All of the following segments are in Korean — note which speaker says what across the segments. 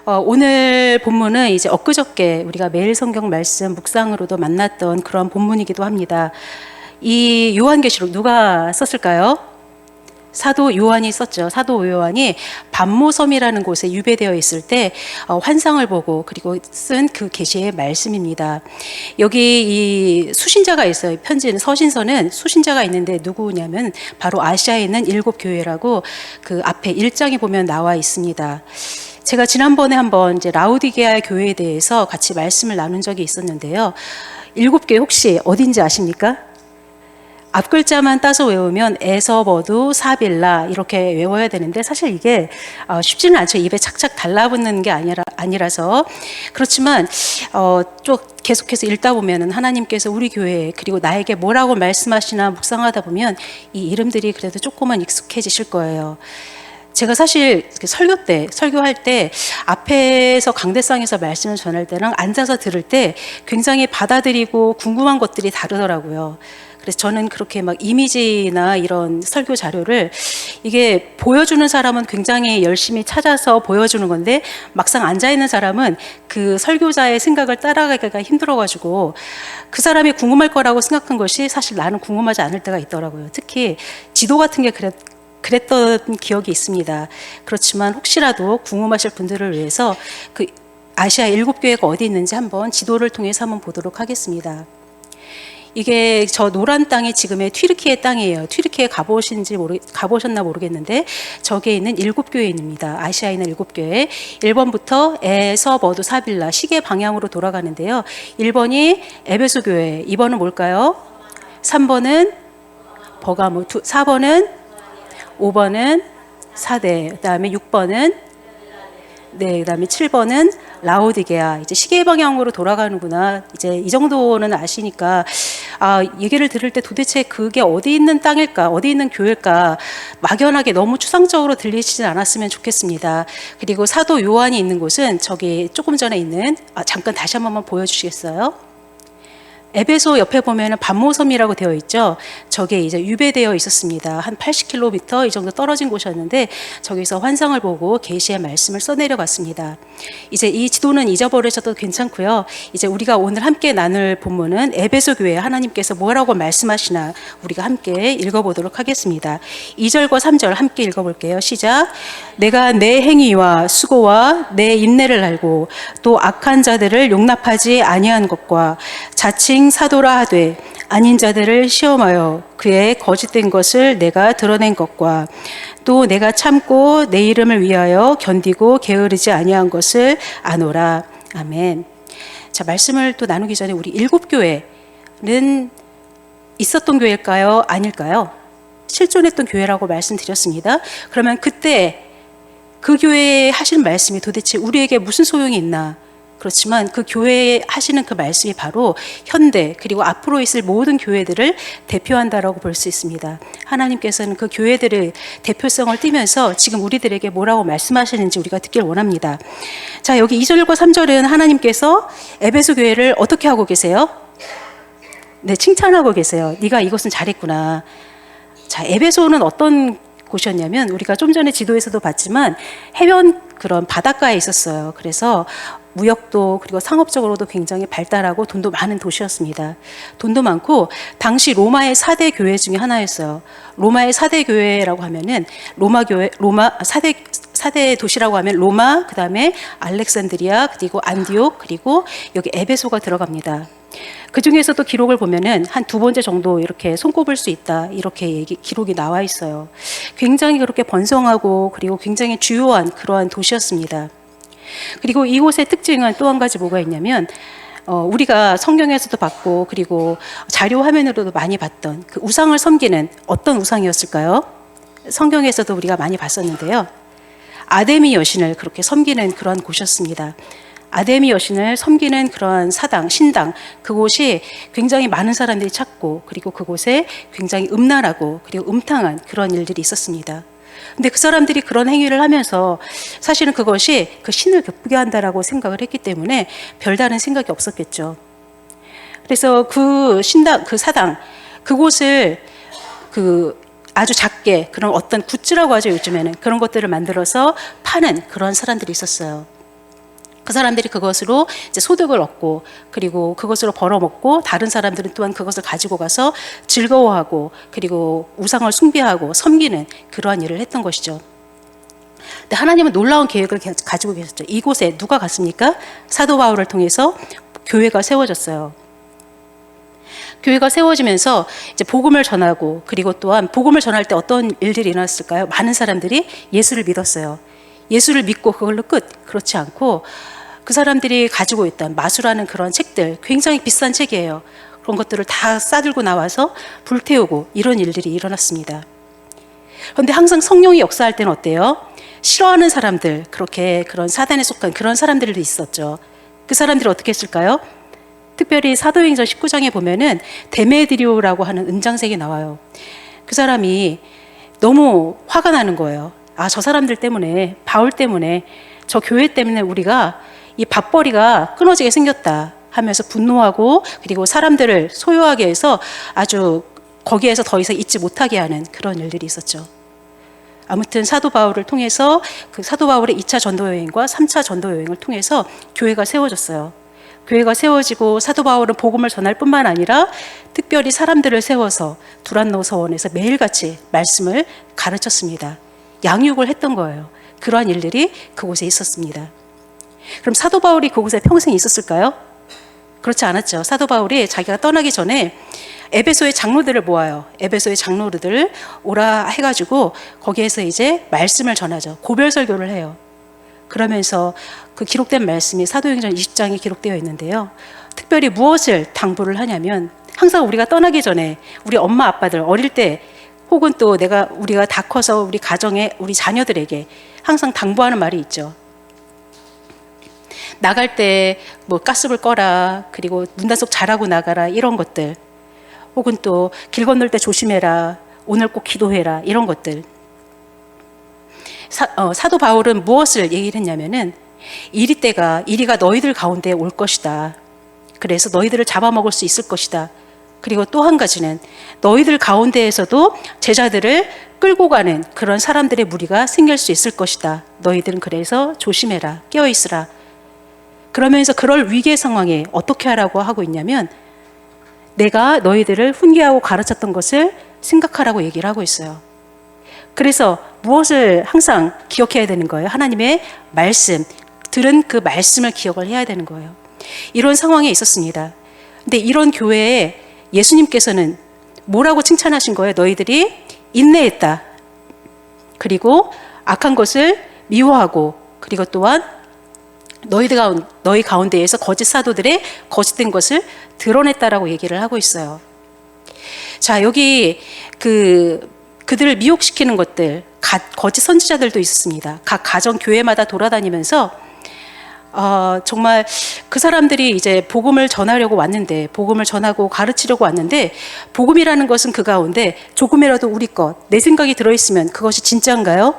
Speaker 1: 오늘 본문은 이제 엊그저께 우리가 매일 성경 말씀 묵상으로도 만났던 그런 본문이기도 합니다. 이 요한계시록 누가 썼을까요? 사도 요한이 썼죠. 사도 요한이 반모섬이라는 곳에 유배되어 있을 때 환상을 보고 그리고 쓴 그 계시의 말씀입니다. 여기 이 수신자가 있어요. 편지는 서신서는 수신자가 있는데 누구냐면 바로 아시아에 있는 7교회라고 그 앞에 1장에 보면 나와 있습니다. 제가 지난번에 한번 이제 라우디게아 교회에 대해서 같이 말씀을 나눈 적이 있었는데요. 7교회 혹시 어딘지 아십니까? 앞 글자만 따서 외우면 에서버두 사빌라 이렇게 외워야 되는데 사실 이게 쉽지는 않죠. 입에 착착 달라붙는 게 아니라서 그렇지만 좀 계속해서 읽다 보면은 하나님께서 우리 교회에 그리고 나에게 뭐라고 말씀하시나 묵상하다 보면 이 이름들이 그래도 조금은 익숙해지실 거예요. 제가 사실 설교할 때 앞에서 강대상에서 말씀을 전할 때랑 앉아서 들을 때 굉장히 받아들이고 궁금한 것들이 다르더라고요. 그래서 저는 그렇게 막 이미지나 이런 설교 자료를 이게 보여주는 사람은 굉장히 열심히 찾아서 보여주는 건데 막상 앉아있는 사람은 그 설교자의 생각을 따라가기가 힘들어가지고 그 사람이 궁금할 거라고 생각한 것이 사실 나는 궁금하지 않을 때가 있더라고요. 특히 지도 같은 게 그랬던 기억이 있습니다. 그렇지만 혹시라도 궁금하실 분들을 위해서 그 아시아 7교회가 어디 있는지 한번 지도를 통해서 한번 보도록 하겠습니다. 이게 저 노란 땅이 지금의 튀르키예 땅이에요. 튀르키예 가보셨나 모르겠는데 저기에 있는 7교회입니다. 아시아에 있는 7교회. 1번부터 에서버두 사빌라 시계 방향으로 돌아가는데요. 1번이 에베소 교회, 2번은 뭘까요? 3번은 버가모, 4번은 5번은 사대, 그다음에 6번은 그다음에 7번은 라오디게아. 이제 시계 방향으로 돌아가는구나. 이제 이 정도는 아시니까 얘기를 들을 때 도대체 그게 어디 있는 땅일까, 어디 있는 교회일까 막연하게 너무 추상적으로 들리시진 않았으면 좋겠습니다. 그리고 사도 요한이 있는 곳은 저기 조금 전에 있는 잠깐 다시 한 번만 보여주시겠어요? 에베소 옆에 보면은 반모섬이라고 되어 있죠. 저게 이제 유배되어 있었습니다. 한 80km 이 정도 떨어진 곳이었는데 저기서 환상을 보고 계시의 말씀을 써내려갔습니다. 이제 이 지도는 잊어버리셔도 괜찮고요. 이제 우리가 오늘 함께 나눌 본문은 에베소 교회 하나님께서 뭐라고 말씀하시나 우리가 함께 읽어보도록 하겠습니다. 2절과 3절 함께 읽어볼게요. 시작. 내가 내 행위와 수고와 내 인내를 알고 또 악한 자들을 용납하지 아니한 것과 자칭 사도라 하되 아닌 자들을 시험하여 그의 거짓된 것을 내가 드러낸 것과 또 내가 참고 내 이름을 위하여 견디고 게으르지 아니한 것을 아노라. 아멘. 자, 말씀을 또 나누기 전에 우리 7교회는 있었던 교회일까요? 아닐까요? 실존했던 교회라고 말씀드렸습니다. 그러면 그때 그 교회에 하시는 말씀이 도대체 우리에게 무슨 소용이 있나? 그렇지만 그 교회에 하시는 그 말씀이 바로 현대 그리고 앞으로 있을 모든 교회들을 대표한다라고 볼 수 있습니다. 하나님께서는 그 교회들의 대표성을 띠면서 지금 우리들에게 뭐라고 말씀하시는지 우리가 듣길 원합니다. 자, 여기 2절과 3절은 하나님께서 에베소 교회를 어떻게 하고 계세요? 네, 칭찬하고 계세요. 네가 이것은 잘했구나. 자, 에베소는 어떤 곳이었냐면 우리가 좀 전에 지도에서도 봤지만 해변 그런 바닷가에 있었어요. 그래서 무역도 그리고 상업적으로도 굉장히 발달하고 돈도 많은 도시였습니다. 돈도 많고 당시 로마의 4대 교회 중에 하나였어요. 로마의 4대 교회라고 하면은 로마 4대 도시라고 하면 로마, 그다음에 알렉산드리아, 그리고 안디옥, 그리고 여기 에베소가 들어갑니다. 그 중에서도 기록을 보면은 한 2번째 정도 이렇게 손꼽을 수 있다. 이렇게 기록이 나와 있어요. 굉장히 그렇게 번성하고 그리고 굉장히 주요한 그러한 도시였습니다. 그리고 이곳의 특징은 또 한 가지 뭐가 있냐면 우리가 성경에서도 봤고 그리고 자료 화면으로도 많이 봤던 그 우상을 섬기는 어떤 우상이었을까요? 성경에서도 우리가 많이 봤었는데요. 아데미 여신을 그렇게 섬기는 그런 곳이었습니다. 아데미 여신을 섬기는 그러한 사당, 신당, 그곳이 굉장히 많은 사람들이 찾고 그리고 그곳에 굉장히 음란하고 그리고 음탕한 그런 일들이 있었습니다. 근데 그 사람들이 그런 행위를 하면서 사실은 그것이 그 신을 기쁘게 한다라고 생각을 했기 때문에 별다른 생각이 없었겠죠. 그래서 그 신당, 그 사당, 그곳을 아주 작게 그런 어떤 굿즈라고 하죠, 요즘에는. 그런 것들을 만들어서 파는 그런 사람들이 있었어요. 그 사람들이 그것으로 이제 소득을 얻고 그리고 그것으로 벌어먹고 다른 사람들은 또한 그것을 가지고 가서 즐거워하고 그리고 우상을 숭배하고 섬기는 그러한 일을 했던 것이죠. 근데 하나님은 놀라운 계획을 가지고 계셨죠. 이곳에 누가 갔습니까? 사도 바울을 통해서 교회가 세워졌어요. 교회가 세워지면서 이제 복음을 전하고 그리고 또한 복음을 전할 때 어떤 일들이 일어났을까요? 많은 사람들이 예수를 믿었어요. 예수를 믿고 그걸로 끝. 그렇지 않고 그 사람들이 가지고 있던 마수라는 그런 책들, 굉장히 비싼 책이에요. 그런 것들을 다 싸들고 나와서 불태우고 이런 일들이 일어났습니다. 그런데 항상 성령이 역사할 때는 어때요? 싫어하는 사람들, 그렇게 그런 사단에 속한 그런 사람들도 있었죠. 그 사람들이 어떻게 했을까요? 특별히 사도행전 19장에 보면은 데메드리오라고 하는 은장색이 나와요. 그 사람이 너무 화가 나는 거예요. 아, 저 사람들 때문에, 바울 때문에, 저 교회 때문에 우리가 이 밥벌이가 끊어지게 생겼다 하면서 분노하고 그리고 사람들을 소요하게 해서 아주 거기에서 더 이상 있지 못하게 하는 그런 일들이 있었죠. 아무튼 사도 바울을 통해서 그 사도 바울의 2차 전도 여행과 3차 전도 여행을 통해서 교회가 세워졌어요. 교회가 세워지고 사도 바울은 복음을 전할 뿐만 아니라 특별히 사람들을 세워서 두란노 서원에서 매일같이 말씀을 가르쳤습니다. 양육을 했던 거예요. 그러한 일들이 그곳에 있었습니다. 그럼 사도 바울이 그곳에 평생 있었을까요? 그렇지 않았죠. 사도 바울이 자기가 떠나기 전에 에베소의 장로들을 모아요. 에베소의 장로들을 오라 해가지고 거기에서 이제 말씀을 전하죠. 고별 설교를 해요. 그러면서 그 기록된 말씀이 사도행전 20장에 기록되어 있는데요. 특별히 무엇을 당부를 하냐면 항상 우리가 떠나기 전에 우리 엄마 아빠들 어릴 때 혹은 또 우리가 다 커서 우리 가정에 우리 자녀들에게 항상 당부하는 말이 있죠. 나갈 때 뭐 가스불 꺼라, 그리고 문단속 잘하고 나가라, 이런 것들. 혹은 또 길 건널 때 조심해라, 오늘 꼭 기도해라, 이런 것들. 사도 바울은 무엇을 얘기를 했냐면은 이리가 너희들 가운데 올 것이다. 그래서 너희들을 잡아먹을 수 있을 것이다. 그리고 또 한 가지는 너희들 가운데에서도 제자들을 끌고 가는 그런 사람들의 무리가 생길 수 있을 것이다. 너희들은 그래서 조심해라, 깨어있으라. 그러면서 그럴 위기의 상황에 어떻게 하라고 하고 있냐면 내가 너희들을 훈계하고 가르쳤던 것을 생각하라고 얘기를 하고 있어요. 그래서 무엇을 항상 기억해야 되는 거예요? 하나님의 말씀, 들은 그 말씀을 기억을 해야 되는 거예요. 이런 상황에 있었습니다. 근데 이런 교회에 예수님께서는 뭐라고 칭찬하신 거예요? 너희들이 인내했다. 그리고 악한 것을 미워하고 그리고 또한 너희 가운데에서 거짓 사도들의 거짓된 것을 드러냈다라고 얘기를 하고 있어요. 자, 여기 그들을 미혹시키는 것들, 거짓 선지자들도 있었습니다. 각 가정 교회마다 돌아다니면서 정말 그 사람들이 이제 복음을 전하려고 왔는데, 복음을 전하고 가르치려고 왔는데, 복음이라는 것은 그 가운데 조금이라도 우리 것, 내 생각이 들어있으면 그것이 진짜인가요?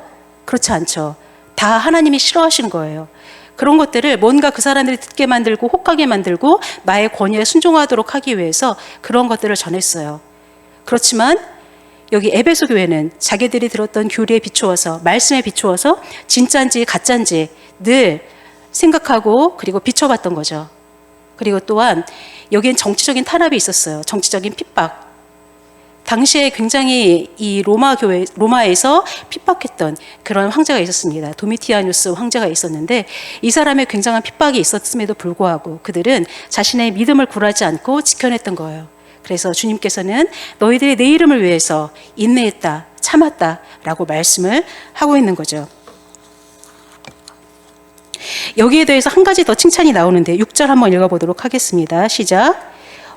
Speaker 1: 그렇지 않죠. 다 하나님이 싫어하시는 거예요. 그런 것들을 뭔가 그 사람들이 듣게 만들고 혹하게 만들고 나의 권위에 순종하도록 하기 위해서 그런 것들을 전했어요. 그렇지만 여기 에베소 교회는 자기들이 들었던 교리에 비추어서, 말씀에 비추어서 진짜인지 가짜인지 늘 생각하고 그리고 비춰봤던 거죠. 그리고 또한 여기엔 정치적인 탄압이 있었어요. 정치적인 핍박. 당시에 굉장히 이 로마에서 핍박했던 그런 황제가 있었습니다. 도미티아누스 황제가 있었는데 이 사람의 굉장한 핍박이 있었음에도 불구하고 그들은 자신의 믿음을 굴하지 않고 지켜냈던 거예요. 그래서 주님께서는 너희들이 내 이름을 위해서 인내했다, 참았다라고 말씀을 하고 있는 거죠. 여기에 대해서 한 가지 더 칭찬이 나오는데 6절 한번 읽어보도록 하겠습니다. 시작.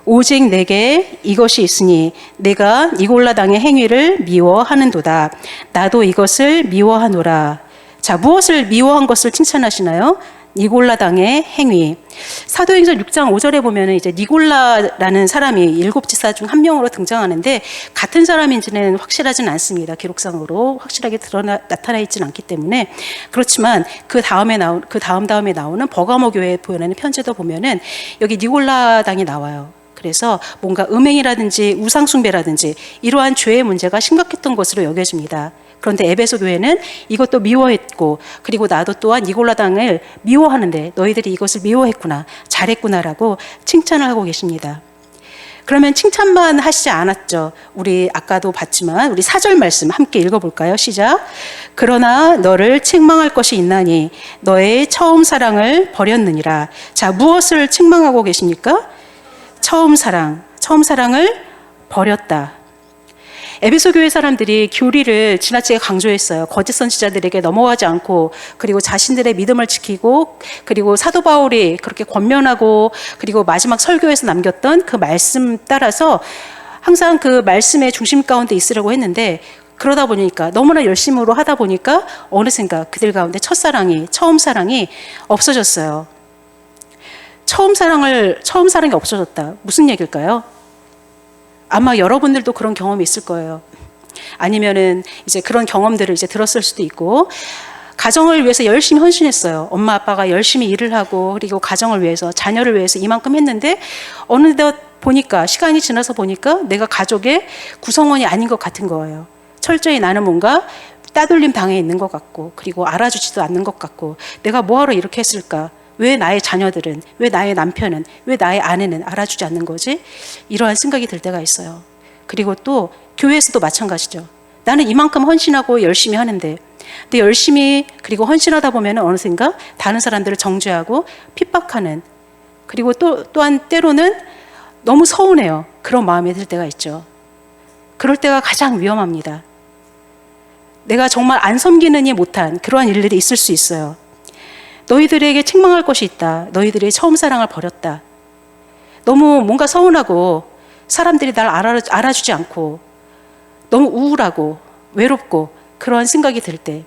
Speaker 1: 오직 내게 이것이 있으니 내가 니골라 당의 행위를 미워하는도다. 나도 이것을 미워하노라. 자, 무엇을 미워한 것을 칭찬하시나요? 니골라 당의 행위. 사도행전 6장 5절에 보면은 이제 니골라라는 사람이 일곱 지사 중 한 명으로 등장하는데 같은 사람인지는 확실하진 않습니다. 기록상으로 확실하게 나타나 있지는 않기 때문에. 그렇지만 그 다음에 나오는 버가모 교회에 보내는 편지도 보면은 여기 니골라 당이 나와요. 그래서 뭔가 음행이라든지 우상숭배라든지 이러한 죄의 문제가 심각했던 것으로 여겨집니다. 그런데 에베소 교회는 이것도 미워했고, 그리고 나도 또한 니골라당을 미워하는데 너희들이 이것을 미워했구나, 잘했구나라고 칭찬을 하고 계십니다. 그러면 칭찬만 하시지 않았죠. 우리 아까도 봤지만 우리 4절 말씀 함께 읽어볼까요? 시작. 그러나 너를 책망할 것이 있나니 너의 처음 사랑을 버렸느니라. 자, 무엇을 책망하고 계십니까? 처음 사랑을 버렸다. 에베소 교회 사람들이 교리를 지나치게 강조했어요. 거짓 선지자들에게 넘어가지 않고, 그리고 자신들의 믿음을 지키고, 그리고 사도 바울이 그렇게 권면하고, 그리고 마지막 설교에서 남겼던 그 말씀 따라서 항상 그 말씀의 중심 가운데 있으려고 했는데, 그러다 보니까 너무나 열심으로 하다 보니까 어느샌가 그들 가운데 처음 사랑이 없어졌어요. 처음 사랑이 없어졌다. 무슨 얘기일까요? 아마 여러분들도 그런 경험이 있을 거예요. 아니면은 이제 그런 경험들을 이제 들었을 수도 있고, 가정을 위해서 열심히 헌신했어요. 엄마 아빠가 열심히 일을 하고, 그리고 가정을 위해서, 자녀를 위해서 이만큼 했는데 어느덧 보니까, 시간이 지나서 보니까 내가 가족의 구성원이 아닌 것 같은 거예요. 철저히 나는 뭔가 따돌림 당해 있는 것 같고, 그리고 알아주지도 않는 것 같고, 내가 뭐하러 이렇게 했을까? 왜 나의 자녀들은, 왜 나의 남편은, 왜 나의 아내는 알아주지 않는 거지? 이러한 생각이 들 때가 있어요. 그리고 또 교회에서도 마찬가지죠. 나는 이만큼 헌신하고 열심히 하는데, 근데 열심히 그리고 헌신하다 보면 어느샌가 다른 사람들을 정죄하고 핍박하는, 그리고 또한 때로는 너무 서운해요. 그런 마음이 들 때가 있죠. 그럴 때가 가장 위험합니다. 내가 정말 안 섬기느니 못한 그러한 일들이 있을 수 있어요. 너희들에게 책망할 것이 있다. 너희들이 처음 사랑을 버렸다. 너무 뭔가 서운하고 사람들이 날 알아주지 않고 너무 우울하고 외롭고 그러한 생각이 들 때,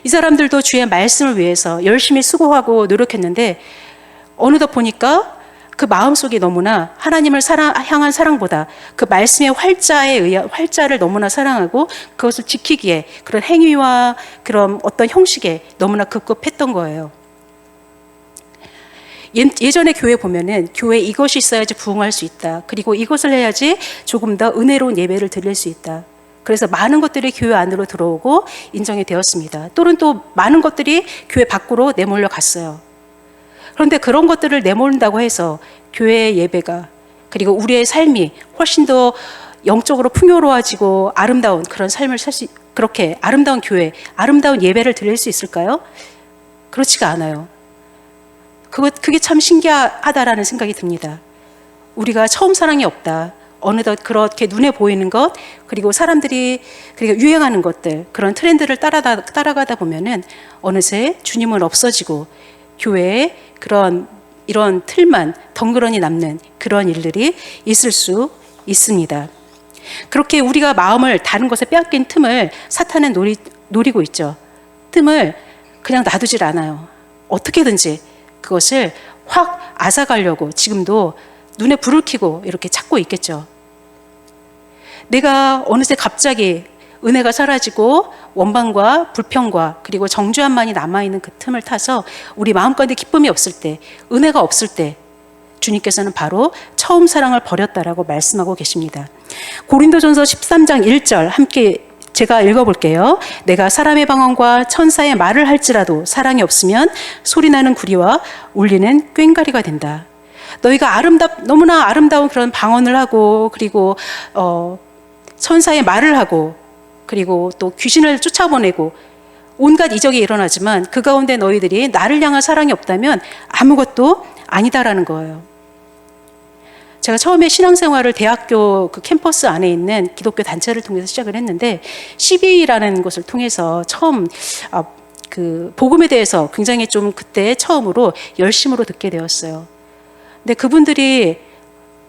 Speaker 1: 이 사람들도 주의 말씀을 위해서 열심히 수고하고 노력했는데 어느덧 보니까 그 마음속이 너무나 하나님을 향한 사랑보다 그 말씀의 활자를 너무나 사랑하고 그것을 지키기에 그런 행위와 그런 어떤 형식에 너무나 급급했던 거예요. 예전에 교회 보면은 교회 이것이 있어야지 부흥할 수 있다. 그리고 이것을 해야지 조금 더 은혜로운 예배를 드릴 수 있다. 그래서 많은 것들이 교회 안으로 들어오고 인정이 되었습니다. 또는 또 많은 것들이 교회 밖으로 내몰려 갔어요. 그런데 그런 것들을 내몰린다고 해서 교회의 예배가, 그리고 우리의 삶이 훨씬 더 영적으로 풍요로워지고 아름다운 그런 삶을 그렇게 아름다운 교회, 아름다운 예배를 드릴 수 있을까요? 그렇지가 않아요. 그게 참 신기하다라는 생각이 듭니다. 우리가 처음 사랑이 없다. 어느덧 그렇게 눈에 보이는 것, 그리고 사람들이 그리고 유행하는 것들, 그런 트렌드를 따라가다 보면은 어느새 주님은 없어지고 교회에 이런 틀만 덩그러니 남는 그런 일들이 있을 수 있습니다. 그렇게 우리가 마음을 다른 것에 빼앗긴 틈을 사탄은 노리고 있죠. 틈을 그냥 놔두질 않아요. 어떻게든지 그것을 확 앗아가려고 지금도 눈에 불을 켜고 이렇게 찾고 있겠죠. 내가 어느새 갑자기 은혜가 사라지고 원망과 불평과 그리고 정죄함만이 남아있는 그 틈을 타서 우리 마음가운데 기쁨이 없을 때, 은혜가 없을 때 주님께서는 바로 처음 사랑을 버렸다라고 말씀하고 계십니다. 고린도전서 13장 1절 함께 제가 읽어볼게요. 내가 사람의 방언과 천사의 말을 할지라도 사랑이 없으면 소리나는 구리와 울리는 꽹과리가 된다. 너희가 너무나 아름다운 그런 방언을 하고, 그리고 천사의 말을 하고, 그리고 또 귀신을 쫓아보내고 온갖 이적이 일어나지만 그 가운데 너희들이 나를 향한 사랑이 없다면 아무것도 아니다라는 거예요. 제가 처음에 신앙생활을 대학교 그 캠퍼스 안에 있는 기독교 단체를 통해서 시작을 했는데, CB라는 것을 통해서 처음 그 복음에 대해서 굉장히 좀 그때 처음으로 열심으로 듣게 되었어요. 근데 그분들이,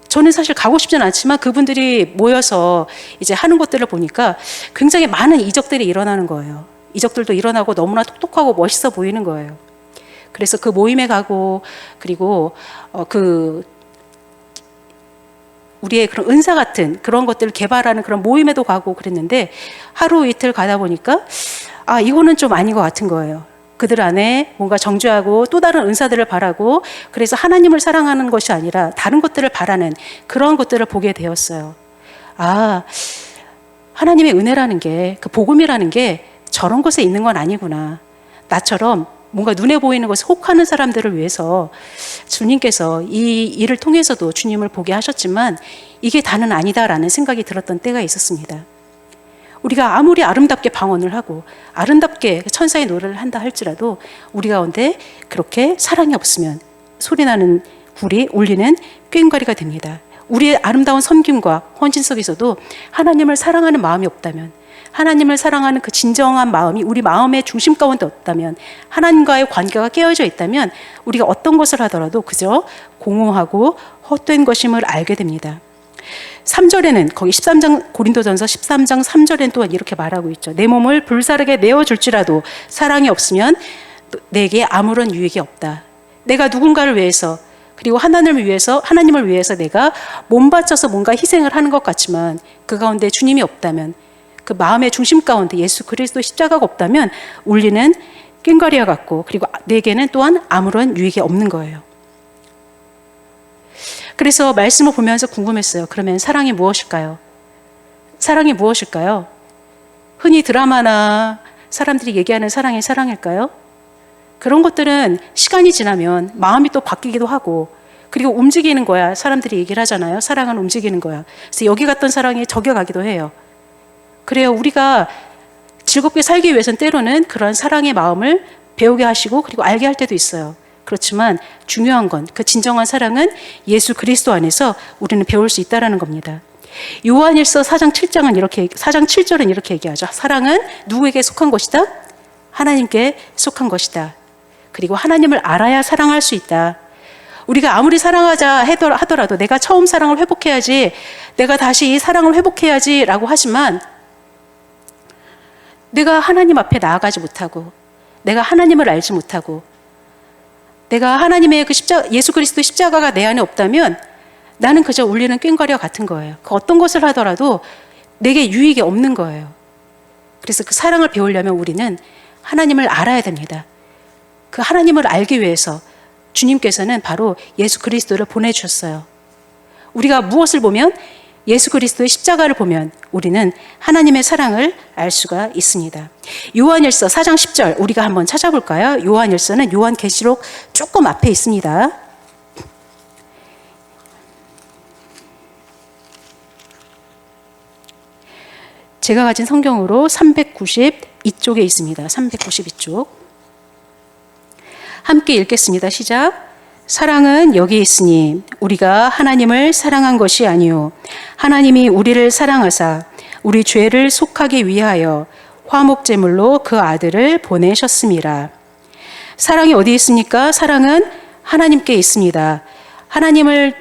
Speaker 1: 저는 사실 가고 싶진 않지만 그분들이 모여서 이제 하는 것들을 보니까 굉장히 많은 이적들이 일어나는 거예요. 이적들도 일어나고 너무나 똑똑하고 멋있어 보이는 거예요. 그래서 그 모임에 가고, 그리고 우리의 그런 은사 같은 그런 것들을 개발하는 그런 모임에도 가고 그랬는데, 하루 이틀 가다 보니까 이거는 좀 아닌 것 같은 거예요. 그들 안에 뭔가 정죄하고 또 다른 은사들을 바라고, 그래서 하나님을 사랑하는 것이 아니라 다른 것들을 바라는 그런 것들을 보게 되었어요. 하나님의 은혜라는 게, 그 복음이라는 게 저런 곳에 있는 건 아니구나. 나처럼 뭔가 눈에 보이는 것에 혹하는 사람들을 위해서 주님께서 이 일을 통해서도 주님을 보게 하셨지만 이게 다는 아니다라는 생각이 들었던 때가 있었습니다. 우리가 아무리 아름답게 방언을 하고 아름답게 천사의 노래를 한다 할지라도 우리 가운데 그렇게 사랑이 없으면 소리나는 불이 울리는 꽹과리가 됩니다. 우리의 아름다운 섬김과 헌신 속에서도 하나님을 사랑하는 마음이 없다면, 하나님을 사랑하는 그 진정한 마음이 우리 마음의 중심 가운데 없다면, 하나님과의 관계가 깨어져 있다면 우리가 어떤 것을 하더라도 그저 공허하고 헛된 것임을 알게 됩니다. 3절에는 거기 13장 고린도전서 13장 3절에는 또한 이렇게 말하고 있죠. 내 몸을 불사르게 내어줄지라도 사랑이 없으면 내게 아무런 유익이 없다. 내가 누군가를 위해서 그리고 하나님을 위해서 내가 몸 바쳐서 뭔가 희생을 하는 것 같지만 그 가운데 주님이 없다면, 그 마음의 중심 가운데 예수 그리스도 십자가가 없다면 울리는 꽹과리와 같고, 그리고 내게는 또한 아무런 유익이 없는 거예요. 그래서 말씀을 보면서 궁금했어요. 그러면 사랑이 무엇일까요? 사랑이 무엇일까요? 흔히 드라마나 사람들이 얘기하는 사랑이 사랑일까요? 그런 것들은 시간이 지나면 마음이 또 바뀌기도 하고, 그리고 움직이는 거야. 사람들이 얘기를 하잖아요. 사랑은 움직이는 거야. 그래서 여기 갔던 사랑이 저기 가기도 해요. 그래요. 우리가 즐겁게 살기 위해서는 때로는 그런 사랑의 마음을 배우게 하시고 그리고 알게 할 때도 있어요. 그렇지만 중요한 건 그 진정한 사랑은 예수 그리스도 안에서 우리는 배울 수 있다는 겁니다. 요한일서 4장 7절은 이렇게 얘기하죠. 사랑은 누구에게 속한 것이다? 하나님께 속한 것이다. 그리고 하나님을 알아야 사랑할 수 있다. 우리가 아무리 사랑하자 하더라도 내가 처음 사랑을 회복해야지, 내가 다시 이 사랑을 회복해야지 라고 하지만 내가 하나님 앞에 나아가지 못하고, 내가 하나님을 알지 못하고, 내가 하나님의 그 예수 그리스도 십자가가 내 안에 없다면 나는 그저 울리는 꽹과리와 같은 거예요. 그 어떤 것을 하더라도 내게 유익이 없는 거예요. 그래서 그 사랑을 배우려면 우리는 하나님을 알아야 됩니다. 그 하나님을 알기 위해서 주님께서는 바로 예수 그리스도를 보내주셨어요. 우리가 무엇을 보면, 예수 그리스도의 십자가를 보면 우리는 하나님의 사랑을 알 수가 있습니다. 요한일서 4장 10절 우리가 한번 찾아볼까요? 요한일서는 요한계시록 조금 앞에 있습니다. 제가 가진 성경으로 392쪽에 있습니다. 392쪽. 함께 읽겠습니다. 시작. 사랑은 여기 있으니 우리가 하나님을 사랑한 것이 아니요 하나님이 우리를 사랑하사 우리 죄를 속하기 위하여 화목제물로 그 아들을 보내셨음이라. 사랑이 어디 있습니까? 사랑은 하나님께 있습니다.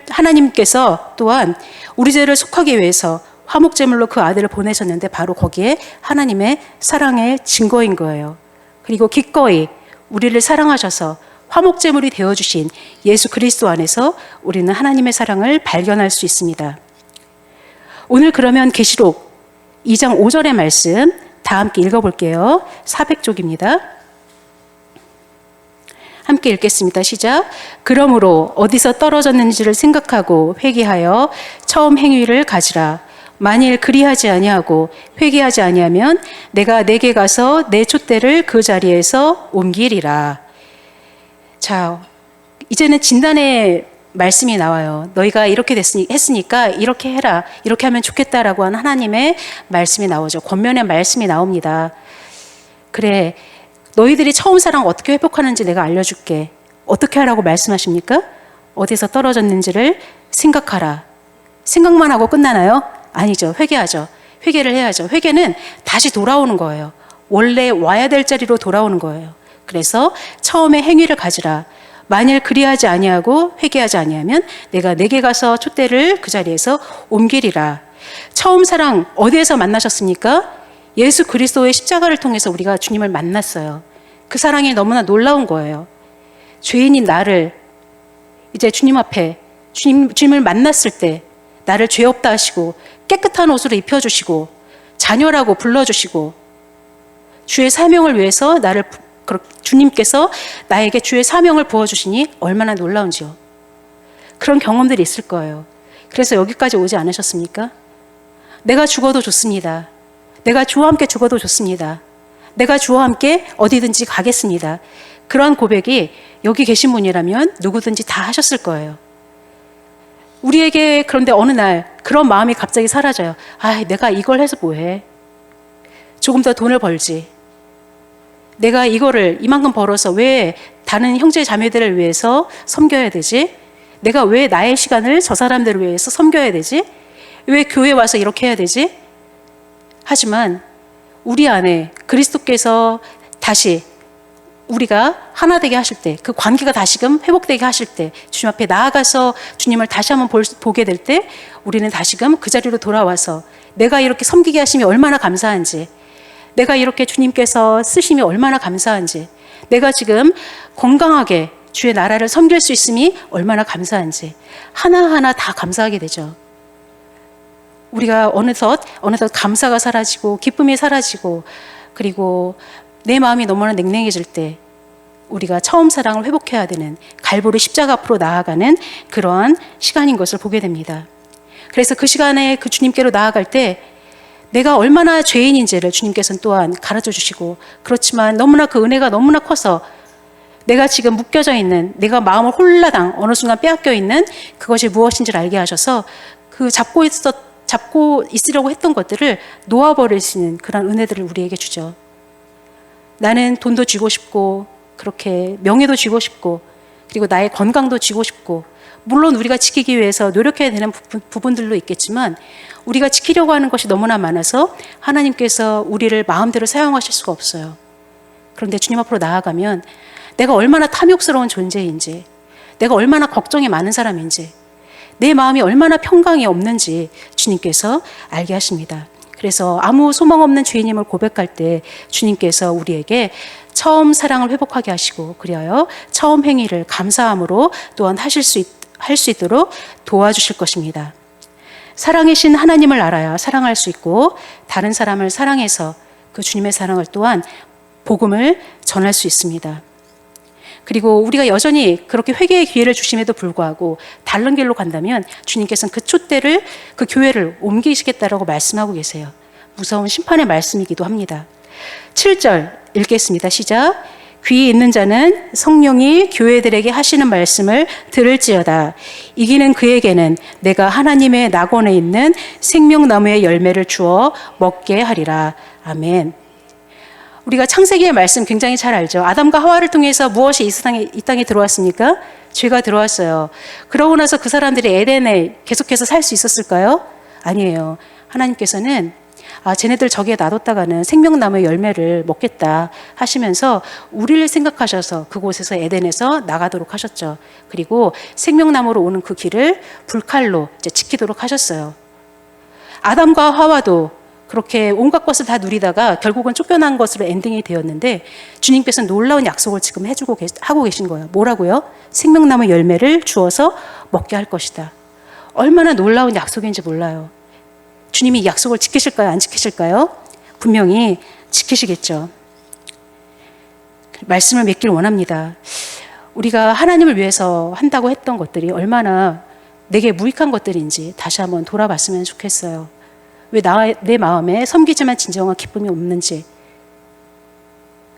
Speaker 1: 하나님께서 또한 우리 죄를 속하기 위해서 화목제물로 그 아들을 보내셨는데 바로 거기에 하나님의 사랑의 증거인 거예요. 그리고 기꺼이 우리를 사랑하셔서 화목제물이 되어주신 예수 그리스도 안에서 우리는 하나님의 사랑을 발견할 수 있습니다. 오늘 그러면 계시록 2장 5절의 말씀 다 함께 읽어볼게요. 400쪽입니다. 함께 읽겠습니다. 시작. 그러므로 어디서 떨어졌는지를 생각하고 회개하여 처음 행위를 가지라. 만일 그리하지 아니하고 회개하지 아니하면 내가 내게 가서 내 촛대를 그 자리에서 옮기리라. 자, 이제는 진단의 말씀이 나와요. 너희가 이렇게 했으니까 이렇게 해라. 이렇게 하면 좋겠다라고 하는 하나님의 말씀이 나오죠. 권면의 말씀이 나옵니다. 그래, 너희들이 처음 사랑 어떻게 회복하는지 내가 알려줄게. 어떻게 하라고 말씀하십니까? 어디서 떨어졌는지를 생각하라. 생각만 하고 끝나나요? 아니죠. 회개하죠. 회개를 해야죠. 회개는 다시 돌아오는 거예요. 원래 와야 될 자리로 돌아오는 거예요. 그래서 처음에 행위를 가지라. 만일 그리하지 아니하고 회개하지 아니하면 내가 내게 가서 촛대를 그 자리에서 옮기리라. 처음 사랑 어디에서 만나셨습니까? 예수 그리스도의 십자가를 통해서 우리가 주님을 만났어요. 그 사랑이 너무나 놀라운 거예요. 죄인인 나를 이제 주님 앞에 주님을 만났을 때 나를 죄 없다 하시고 깨끗한 옷으로 입혀주시고 자녀라고 불러주시고 주의 사명을 위해서 주님께서 나에게 주의 사명을 부어주시니 얼마나 놀라운지요. 그런 경험들이 있을 거예요. 그래서 여기까지 오지 않으셨습니까? 내가 죽어도 좋습니다. 내가 주와 함께 죽어도 좋습니다. 내가 주와 함께 어디든지 가겠습니다. 그러한 고백이 여기 계신 분이라면 누구든지 다 하셨을 거예요. 우리에게 그런데 어느 날 그런 마음이 갑자기 사라져요. 아, 내가 이걸 해서 뭐해? 조금 더 돈을 벌지. 내가 이거를 이만큼 벌어서 왜 다른 형제 자매들을 위해서 섬겨야 되지? 내가 왜 나의 시간을 저 사람들을 위해서 섬겨야 되지? 왜 교회 와서 이렇게 해야 되지? 하지만 우리 안에 그리스도께서 다시 우리가 하나 되게 하실 때, 그 관계가 다시금 회복되게 하실 때, 주님 앞에 나아가서 주님을 다시 한번 보게 될 때 우리는 다시금 그 자리로 돌아와서 내가 이렇게 섬기게 하심이 얼마나 감사한지, 내가 이렇게 주님께서 쓰심이 얼마나 감사한지, 내가 지금 건강하게 주의 나라를 섬길 수 있음이 얼마나 감사한지 하나하나 다 감사하게 되죠. 우리가 어느덧 감사가 사라지고 기쁨이 사라지고 그리고 내 마음이 너무나 냉랭해질 때 우리가 처음 사랑을 회복해야 되는 갈보리 십자가 앞으로 나아가는 그러한 시간인 것을 보게 됩니다. 그래서 그 시간에 그 주님께로 나아갈 때 내가 얼마나 죄인인지를 주님께서는 또한 가르쳐 주시고, 그렇지만 너무나 그 은혜가 너무나 커서 내가 지금 묶여져 있는, 내가 마음을 홀라당 어느 순간 빼앗겨 있는 그것이 무엇인지를 알게 하셔서 그 잡고 있으려고 했던 것들을 놓아버릴 수 있는 그런 은혜들을 우리에게 주죠. 나는 돈도 쥐고 싶고 그렇게 명예도 쥐고 싶고 그리고 나의 건강도 쥐고 싶고, 물론 우리가 지키기 위해서 노력해야 되는 부분들도 있겠지만 우리가 지키려고 하는 것이 너무나 많아서 하나님께서 우리를 마음대로 사용하실 수가 없어요. 그런데 주님 앞으로 나아가면 내가 얼마나 탐욕스러운 존재인지, 내가 얼마나 걱정이 많은 사람인지, 내 마음이 얼마나 평강이 없는지 주님께서 알게 하십니다. 그래서 아무 소망 없는 죄인임을 고백할 때 주님께서 우리에게 처음 사랑을 회복하게 하시고, 그리하여 처음 행위를 감사함으로 또한 할 수 있도록 도와주실 것입니다. 사랑이신 하나님을 알아야 사랑할 수 있고, 다른 사람을 사랑해서 그 주님의 사랑을 또한 복음을 전할 수 있습니다. 그리고 우리가 여전히 그렇게 회개의 기회를 주심에도 불구하고 다른 길로 간다면 주님께서는 그 촛대를, 그 교회를 옮기시겠다라고 말씀하고 계세요. 무서운 심판의 말씀이기도 합니다. 7절 읽겠습니다. 시작. 귀 있는 자는 성령이 교회들에게 하시는 말씀을 들을지어다. 이기는 그에게는 내가 하나님의 낙원에 있는 생명나무의 열매를 주어 먹게 하리라. 아멘. 우리가 창세기의 말씀 굉장히 잘 알죠. 아담과 하와를 통해서 무엇이 이 땅에 들어왔습니까? 죄가 들어왔어요. 그러고 나서 그 사람들이 에덴에 계속해서 살 수 있었을까요? 아니에요. 하나님께서는 쟤네들 저기에 놔뒀다가는 생명나무의 열매를 먹겠다 하시면서 우리를 생각하셔서 그곳에서 에덴에서 나가도록 하셨죠. 그리고 생명나무로 오는 그 길을 불칼로 이제 지키도록 하셨어요. 아담과 하와도 그렇게 온갖 것을 다 누리다가 결국은 쫓겨난 것으로 엔딩이 되었는데 주님께서는 놀라운 약속을 지금 하고 계신 거예요. 뭐라고요? 생명나무 열매를 주어서 먹게 할 것이다. 얼마나 놀라운 약속인지 몰라요. 주님이 이 약속을 지키실까요? 안 지키실까요? 분명히 지키시겠죠. 말씀을 맺길 원합니다. 우리가 하나님을 위해서 한다고 했던 것들이 얼마나 내게 무익한 것들인지 다시 한번 돌아봤으면 좋겠어요. 왜 내 마음에 섬기지만 진정한 기쁨이 없는지.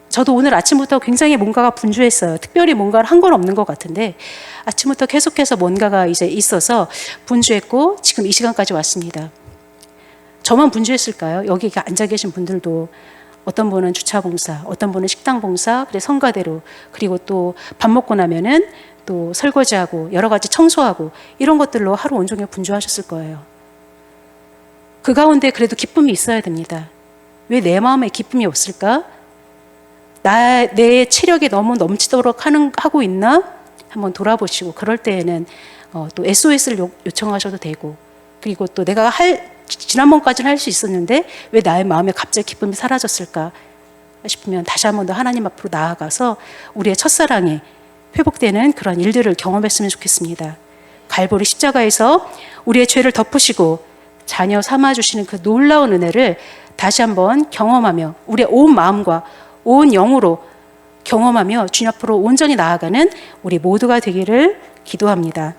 Speaker 1: 저도 오늘 아침부터 굉장히 뭔가가 분주했어요. 특별히 뭔가를 한 건 없는 것 같은데 아침부터 계속해서 뭔가가 이제 있어서 분주했고 지금 이 시간까지 왔습니다. 저만 분주했을까요? 여기 앉아 계신 분들도 어떤 분은 주차봉사, 어떤 분은 식당봉사, 그리고 성가대로, 그리고 또 밥 먹고 나면은 또 설거지하고 여러 가지 청소하고 이런 것들로 하루 온종일 분주하셨을 거예요. 그 가운데 그래도 기쁨이 있어야 됩니다. 왜 내 마음에 기쁨이 없을까? 내 체력이 너무 넘치도록 하고 있나? 한번 돌아보시고 그럴 때에는 또 SOS를 요청하셔도 되고, 그리고 또 내가 지난번까지는 할 수 있었는데 왜 나의 마음에 갑자기 기쁨이 사라졌을까 싶으면 다시 한 번 더 하나님 앞으로 나아가서 우리의 첫사랑이 회복되는 그런 일들을 경험했으면 좋겠습니다. 갈보리 십자가에서 우리의 죄를 덮으시고 자녀 삼아주시는 그 놀라운 은혜를 다시 한번 경험하며 우리의 온 마음과 온 영으로 경험하며 주님 앞으로 온전히 나아가는 우리 모두가 되기를 기도합니다.